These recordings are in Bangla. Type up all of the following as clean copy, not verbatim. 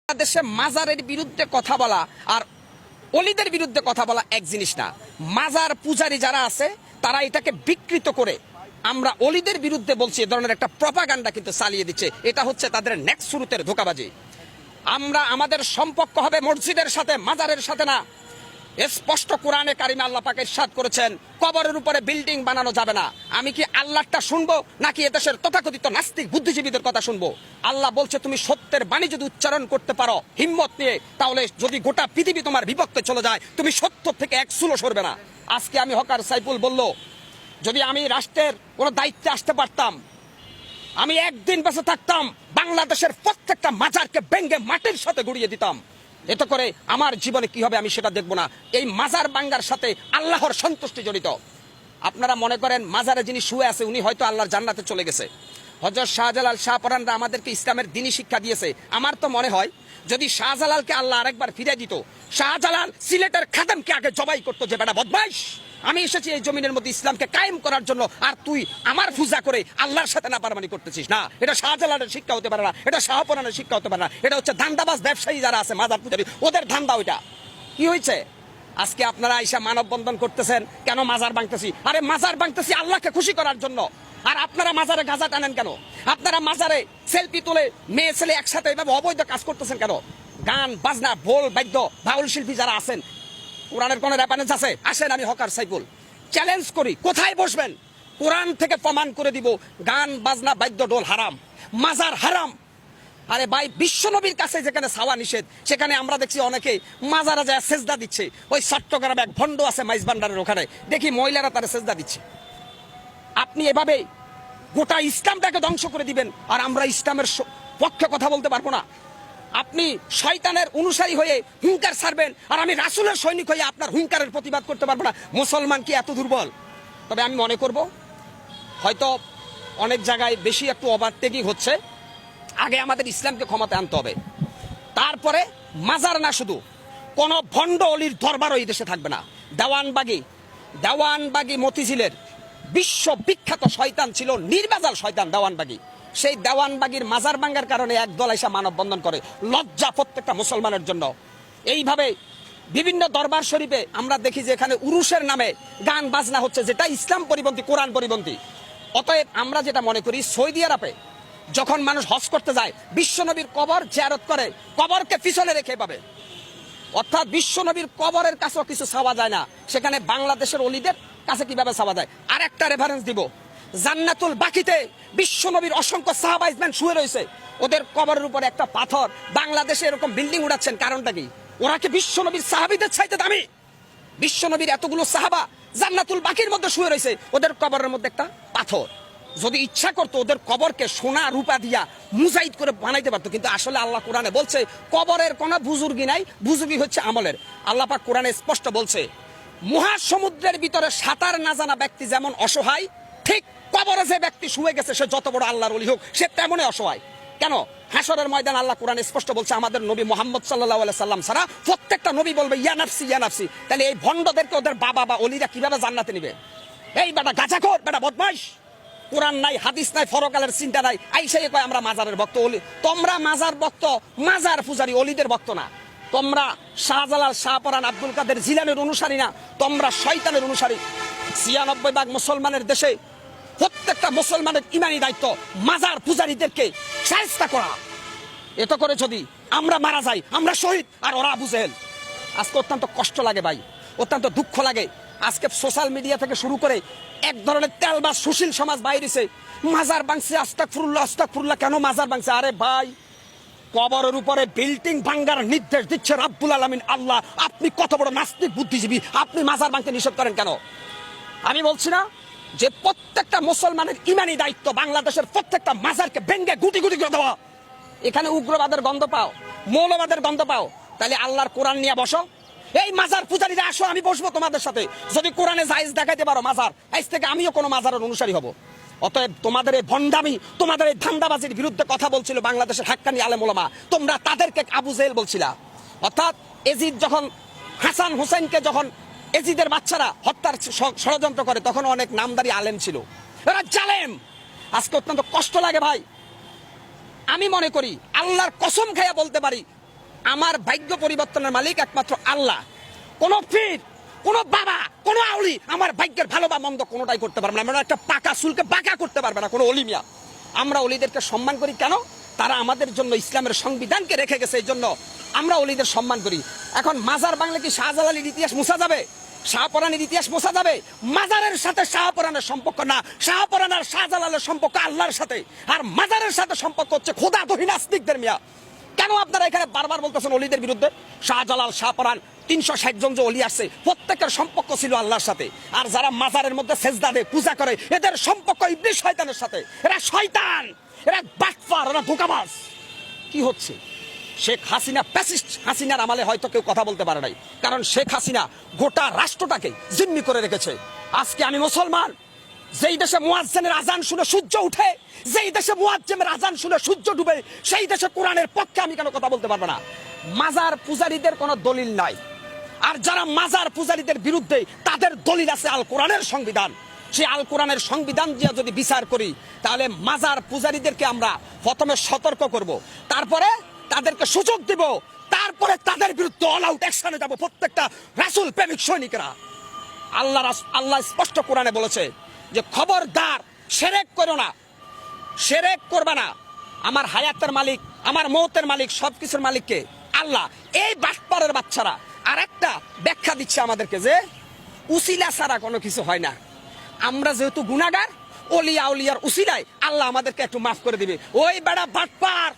বাংলাদেশে মাজারের বিরুদ্ধে কথা বলা আর অলিদের বিরুদ্ধে কথা বলা এক জিনিস না। মাজার পূজারী যারা আছে তারা এটাকে বিকৃত করে আমরা অলিদের বিরুদ্ধে বলছি, এ ধরনের একটা প্রপাগান্ডা কিন্তু চালিয়ে দিচ্ছে। এটা হচ্ছে তাদের নেক্সট শুরুতের ধোঁকাবাজি। আমরা আমাদের সম্পর্ক হবে মসজিদের সাথে, মাজারের সাথে না। স্পষ্ট কোরআনে কারিমে আল্লাহ পাক ইরশাদ করেছেন কবরের উপরে বিল্ডিং বানানো যাবে না। আমি কি আল্লাহটা শুনবো নাকি এদেশের তথাকথিত নাস্তিক বুদ্ধিজীবীদের কথা শুনবো? আল্লাহ বলছে তুমি সত্যের বাণী যদি উচ্চারণ করতে পারো হিম্মত নিয়ে, তাহলে যদি গোটা পৃথিবী তোমার বিভক্তে চলে যায় তুমি সত্য থেকে এক চুলো সরবে না। আজকে আমি হকার সাইফুল বলল, যদি আমি রাষ্ট্রের কোনো দায়িত্বে আসতে পারতাম, আমি একদিন বেঁচে থাকতাম বাংলাদেশের প্রত্যেকটা মাজারকে ভেঙ্গে মাটির সাথে গুড়িয়ে দিতাম। এতে করে আমার জীবনে কি হবে আমি সেটা দেখবো না। এই মাজার ভাঙ্গার সাথে আল্লাহর সন্তুষ্টি জড়িত। আপনারা মনে করেন মাজারে যিনি শুয়ে আছে উনি হয়তো আল্লাহর জান্নাতে চলে গেছে। হযরত শাহজালাল শাহপরানরা আমাদেরকে ইসলামের দ্বীনি শিক্ষা দিয়েছে। আমার তো মনে হয় যদি শাহজালালকে আল্লাহ আরেকবার ফিরে দিত, শাহজালাল সিলেটের খাদেমকে আগে জবাই করতো যে বেটা বদমাইশ, আমি এসেছি এই জমিনের মধ্যে ইসলামকে কায়েম করার জন্য, আর তুই আমার পূজা করে আল্লাহর সাথে নাপারমানি করতেছিস। না, এটা শাহজালালের শিক্ষা হতে পারে না, এটা শাহপরানের শিক্ষা হতে পারে না। এটা হচ্ছে ধান্দাবাজ ব্যবসায়ী যারা আছে মাজার পূজারী, ওদের ধান্দা ওইটা। কি হয়েছে আজকে আপনারা আইসা মানববন্ধন করতেছেন কেন? মাজার ভাঙতেছি। আরে মাজার ভাঙতেছি আল্লাহকে খুশি করার জন্য। আর আপনারা মাজারে গাঁজা টানেন কেন? আপনারা মাজারে সেলফি তুলে মেয়ে ছেলে একসাথে এভাবে অবৈধ কাজ করতেছেন কেন? গান বাজনা ঢোল বাদ্য বাউল শিল্পী যারা আছেন, কোরআনের কোন রেফারেন্স আছে? আসেন, আমি হকার সাইফুল চ্যালেঞ্জ করি, কোথায় বসবেন কোরআন থেকে প্রমাণ করে দিব গান বাজনা বাদ্য ঢোল হারাম, মাজার হারাম। আরে ভাই, বিশ্বনবীর কাছে যেখানে ছাওয়া নিষেধ সেখানে আমরা দেখছি অনেকে মাজারা যায় সেজদা দিচ্ছে। ওই চট্টগ্রামে এক ভণ্ড আছে মাইজ ভান্ডারের ওখানে, দেখি মহিলারা তারা সেজদা দিচ্ছে। আপনি এভাবে গোটা ইসলামটাকে ধ্বংস করে দিবেন আর আমরা ইসলামের পক্ষে কথা বলতে পারবো না। আপনি শয়তানের অনুসারী হয়ে হুঙ্কার ছাড়বেন আর আমি রাসূলের সৈনিক হয়ে আপনার হুঙ্কারের প্রতিবাদ করতে পারবো না। মুসলমান কি এত দুর্বল? তবে আমি মনে করব হয়তো অনেক জায়গায় বেশি একটু ওভারটেকিং হচ্ছে। আগে আমাদের ইসলামকে ক্ষমতায় আনতে হবে, তারপরে মাজার না শুধু কোন ভণ্ড অলির দরবারও এই দেশে থাকবে না। দেওয়ানবাগী মতিঝিলের বিশ্ববিখ্যাত শয়তান ছিল, নির্বাজাল শয়তান দেওয়ানবাগী। সেই দেওয়ানবাগীর মাজার ভাঙ্গার কারণে একদল এসে মানববন্ধন করে, লজ্জা প্রত্যেকটা মুসলমানের জন্য। এইভাবে বিভিন্ন দরবার শরীফে আমরা দেখি যে এখানে উরুসের নামে গান বাজনা হচ্ছে, যেটা ইসলাম পরিপন্থী, কোরআন পরিপন্থী। অতএব আমরা যেটা মনে করি, সৌদি আরবে যখন মানুষ হজ করতে যায় বিশ্বনবীর কবর জিয়ারত করে, কবরকে পিছনে রেখে পাবে, অর্থাৎ বিশ্বনবীর কবরের কাছেও কিছু চাওয়া যায় না, সেখানে বাংলাদেশের অলিদের কাছে কিভাবে চাওয়া যায়। আর একটা রেফারেন্স দিব, জান্নাতুল বাকিতে বিশ্বনবীর অসংখ্য সাহাবা ইজমান শুয়ে রয়েছে, ওদের কবরের উপরে একটা পাথর। বাংলাদেশে এরকম বিল্ডিং উড়াচ্ছেন, কারণটা কি? ওরা কি বিশ্বনবীর সাহাবীদের চাইতে দামি? বিশ্বনবীর এতগুলো সাহাবা জান্নাতুল বাকির মধ্যে শুয়ে রয়েছে, ওদের কবরের মধ্যে একটা পাথর। যদি ইচ্ছা করতো ওদের কবরকে সোনা রূপা দিয়া মুজাহিদ করে বানাইতে পারতো, কিন্তু আসলে আল্লাহ কোরআনে বলছে কবরের কোনো বুজুর্গি নাই, বুজুর্গি হচ্ছে আমলের। আল্লাহ পাক কোরআনে স্পষ্ট বলছে মহাসমুদ্রের ভিতরে সাঁতার না জানা ব্যক্তি যেমন অসহায়, ঠিক কবরে যে ব্যক্তি শুয়ে গেছে সে যত বড় আল্লাহর ওলি হোক সে তেমনই অসহায়। কেন? হাসরের ময়দান আল্লাহ কোরআনে স্পষ্ট বলছে আমাদের নবী মুহাম্মদ সাল্লাল্লাহু আলাইহি সাল্লাম ছাড়া প্রত্যেকটা নবী বলবে ইয়া নাফসি ইয়া নাফসি। তাহলে এই ভণ্ডদেরকে ওদের বাবা বা অলিরা কিভাবে জান্নাতে নিবে? এই বেটা গাঁজাখোর, বেটা বদমাইশ, কোরআন নাই, হাদিস নাই, ফরকালের চিন্তা নাই, আইসাই কয় আমরা মাজারের ভক্ত। অলি তোমরা মাজার ভক্ত, মাজার পূজারী, অলিদের ভক্ত না। তোমরা শাহজালাল শাহপরান আব্দুল কাদের জিলানের অনুসারী না, তোমরা শয়তানের অনুসারী। ৯৬% মুসলমানের দেশে প্রত্যেকটা মুসলমানের ইমানি দায়িত্ব মাজার পূজারীদেরকে শায়েস্তা করা। এত করে যদি আমরা মারা যাই আমরা শহীদ আর ওরা আবু জেহেল। আজকে অত্যন্ত কষ্ট লাগে ভাই, অত্যন্ত দুঃখ লাগে। আজকে সোশ্যাল মিডিয়া থেকে শুরু করে এক ধরনের তেলবাজ সুশীল সমাজ বাইরেছে, মাজার ভাঙছে, আস্তাগফিরুল্লাহ আস্তাগফিরুল্লাহ। কেন মাজার ভাঙছে? আরে ভাই, কবরের উপরে বিল্ডিং ভাঙ্গার নির্দেশ দিচ্ছে রাব্বুল আলামিন আল্লাহ। আপনি কত বড় নাস্তিক বুদ্ধিজীবী, আপনি মাজার ভাঙতে নিষেধ করেন কেন? আমি বলছি না যে প্রত্যেকটা মুসলমানের ইমানি দায়িত্ব বাংলাদেশের প্রত্যেকটা মাজারকে ভেঙ্গে গুটি গুটি করে দেওয়া। এখানে উগ্রবাদের গন্ধ পাও, মৌলবাদের গন্ধ পাও, তাহলে আল্লাহর কোরআন নিয়ে বসো। এই মাজার পূজারীরা আসো, আমি বসবো তোমাদের সাথে। যদি কোরআনে জায়েজ দেখাইতে পারো মাজার, আজ থেকে আমিও কোনো মাজারের অনুসারী হব। অতএব তোমাদের এই ভণ্ডামি, তোমাদের এই ধান্দাবাজির বিরুদ্ধে কথা বলছিল বাংলাদেশের হাক্কানি আলেম ওলামা, তোমরা তাদেরকে আবু জেহেল বলছিলা। অর্থাৎ এজিদ যখন হাসান হুসেনকে যখন এজিদের বাচ্চারা হত্যার ষড়যন্ত্র করে তখন অনেক নামদারি আলেম ছিল, এরা জালেম। আজকে অত্যন্ত কষ্ট লাগে ভাই। আমি মনে করি আল্লাহর কসম খাইয়া বলতে পারি আমার ভাগ্য পরিবর্তনের মালিক একমাত্র আল্লাহ। কোন পীর, কোন বাবা, কোন আউলি আমার ভাগ্যের ভালো বা মন্দ কোনোটাই করতে পারবে না। আমরা একটা পাকা চুলকে বাঁকা করতে পারবে না কোনো অলিমিয়া। আমরা অলিদেরকে সম্মান করি কেন? তারা আমাদের জন্য ইসলামের সংবিধানকে রেখে গেছে, এই জন্য আমরা অলিদের সম্মান করি। এখন মাজার বাংলা কি শাহজালালের ইতিহাস মুছা যাবে? শাহপরানের ইতিহাস মোছা যাবে? মাজারের সাথে শাহপরানের সম্পর্ক না, শাহপরান আর শাহজালালের সম্পর্ক আল্লাহর সাথে, আর মাজারের সাথে সম্পর্ক হচ্ছে খোদা দহি নাস্তিকদের। মিয়া কেন আপনারা এখানে বারবার বলতেছেন অলিদের বিরুদ্ধে? শাহজালাল, শাহপরান 360 জন যে অলি আসছে প্রত্যেকের সম্পর্ক ছিল আল্লাহর সাথে। আর যারা মাজারের মধ্যে সেজদা দেয়, পূজা করে, এদের সম্পর্ক ইবলিস শয়তানের সাথে। এরা শয়তান, এরা বাটপার, এরা ধোঁকাবাজ। কি হচ্ছে? শেখ হাসিনা প্যাসিস্ট হাসিনার আমলে হয়তো কেউ কথা বলতে পারে নাই, কারণ শেখ হাসিনা গোটা রাষ্ট্রটাকে জিম্মি করে রেখেছে। আজকে আমি মুসলমান, যেই দেশে মুয়াজ্জিনের আজান শুনে সূর্য উঠে, যেই দেশে মুয়াজ্জিনের আজান শুনে সূর্য ডুবে, সেই দেশে কোরআনের পক্ষে আমি কেন কথা বলতে পারবো না? মাজার পূজারীদের কোনো দলিল নাই, আর যারা মাজার পূজারীদের বিরুদ্ধে তাদের দলিল আছে আল কোরআনের সংবিধান। সেই আল কোরআনের সংবিধান দিয়ে যদি বিচার করি, তাহলে মাজার পূজারীদেরকে আমরা প্রথমে সতর্ক করব, তারপরে তাদেরকে সুযোগ দিব, তারপরে তাদের বিরুদ্ধে অল আউট অ্যাকশনে যাব প্রত্যেকটা রাসূল প্রেমিক সৈনিকরা। আল্লাহ স্পষ্ট কোরআনে বলেছে যে খবরদার শিরক করো না, শিরক করবে না। আমার হায়াতের মালিক, আমার মওতের মালিক, সবকিছুর মালিককে আল্লাহ। এই বাটপারের বাচ্চারা আরেকটা ব্যাখ্যা দিচ্ছে আমাদেরকে যে উসিলা ছাড়া কোনো কিছু হয় না। আমরা যেহেতু গুনাহগার, ওলিয়া আউলিয়ার উসিলায় আল্লাহ আমাদেরকে একটু মাফ করে দিবে। ওই বেড়া বাটপার,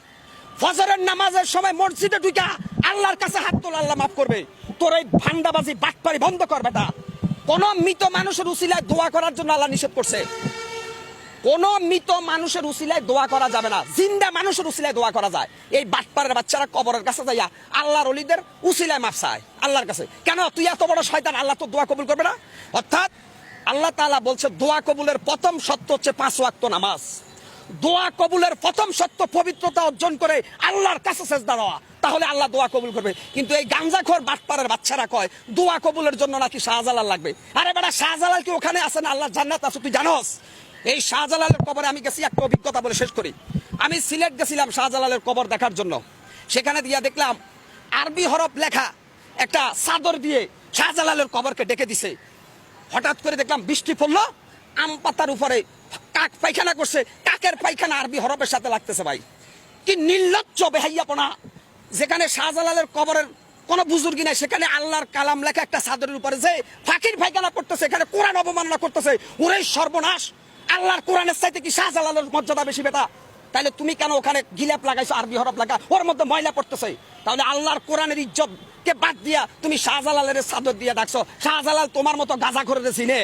ফজরের নামাজের সময় মসজিদে ঢুকা আল্লাহর কাছে হাত তোলা, আল্লাহ মাফ করবে। তোর এই ভান্ডাবাজি বাটপারি বন্ধ কর বেটা। কোন মৃত মানুষের উসিলায় দোয়া করার জন্য আল্লাহ নিষেধ করছে। কোন মৃত মানুষের উসিলায় দোয়া করা যাবে না, জিন্দা মানুষের উসিলায় দোয়া করা যায়। এই বাটপারের বাচ্চারা কবরের কাছে যাইয়া আল্লাহর ওলিদের উসিলায় মাফ চায় আল্লাহর কাছে। কেন? তুই এত বড় শয়তান, আল্লাহ তো দোয়া কবুল করবে না। অর্থাৎ আল্লাহ তাআলা বলছে দোয়া কবুলের প্রথম শর্ত হচ্ছে 5 ওয়াক্ত নামাজ। দোয়া কবুলের প্রথম শর্ত পবিত্রতা অর্জন করে আল্লাহর কাছে সেজদা দেওয়া, তাহলে আল্লাহ দোয়া কবুল করবে। কিন্তু এই গাঞ্জাখোর বাটপারের বাচ্চারা কয় দোয়া কবুলের জন্য নাকি শাহজালাল লাগবে। আরে বেটা, শাহজালাল কি ওখানে আছে না আল্লাহর জান্নাত আছে? তুই জানোস? এই শাহজালালের কবরে আমি গেছি, একটা অভিজ্ঞতা বলে শেষ করি। আমি সিলেট গেছিলাম শাহজালালের কবর দেখার জন্য। সেখানে দিয়া দেখলাম আরবি হরফ লেখা একটা চাদর দিয়ে শাহজালালের কবরকে ডেকে দিছে। হঠাৎ করে দেখলাম বৃষ্টি পড়লো, আম পাতার উপরে কাক পায়খানা করছে, কাকের পায়খানা আরবি হরফের সাথে লাগতেছে। ভাই কি নির্লজ্জ বেহাইয়াপনা! যেখানে শাহজালালের কবরের কোন বুজুর্গি নাই, সেখানে আল্লাহর কালাম লেখা একটা চাদরের উপরে যে ফাকির পায়খানা করতেছে, এখানে কোরআন অবমাননা করতেছে। ওরে সর্বনাশ! আল্লাহর কোরআনের চাইতে কি শাহজালালের মর্যাদা বেশি বেটা? তাহলে তুমি কেন ওখানে গিলাপ লাগাইছো, আরবি হরফ লাগা, ওর মধ্যে ময়লা পড়তেছে? তাহলে আল্লাহর কোরআনের ইজ্জত কে বাদ দিয়া তুমি শাহজালালের চাদর দিয়ে ডাকছো। শাহজালাল তোমার মতো গাঁজা করে চিনে?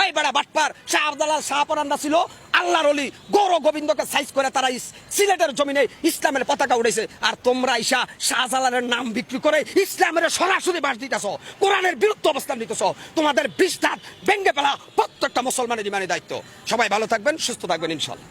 এই বেড়া বাটপার! শাহজালাল, শাহপরানরা ছিল আল্লাহর ওলি, গৌর গোবিন্দকে সাইজ করে তারা সিলেটের জমিনে ইসলামের পতাকা উড়েছে। আর তোমরা ঈশা শাহজালালের নাম বিক্রি করে ইসলামের সরাসরি বাস দিতেছ, কোরআনের বিরুদ্ধে অবস্থান নিতেছ। তোমাদের বিস্তার ভেঙ্গে ফেলা প্রত্যেকটা মুসলমানের ইমানি দায়িত্ব। সবাই ভালো থাকবেন, সুস্থ থাকবেন ইনশাআল্লাহ।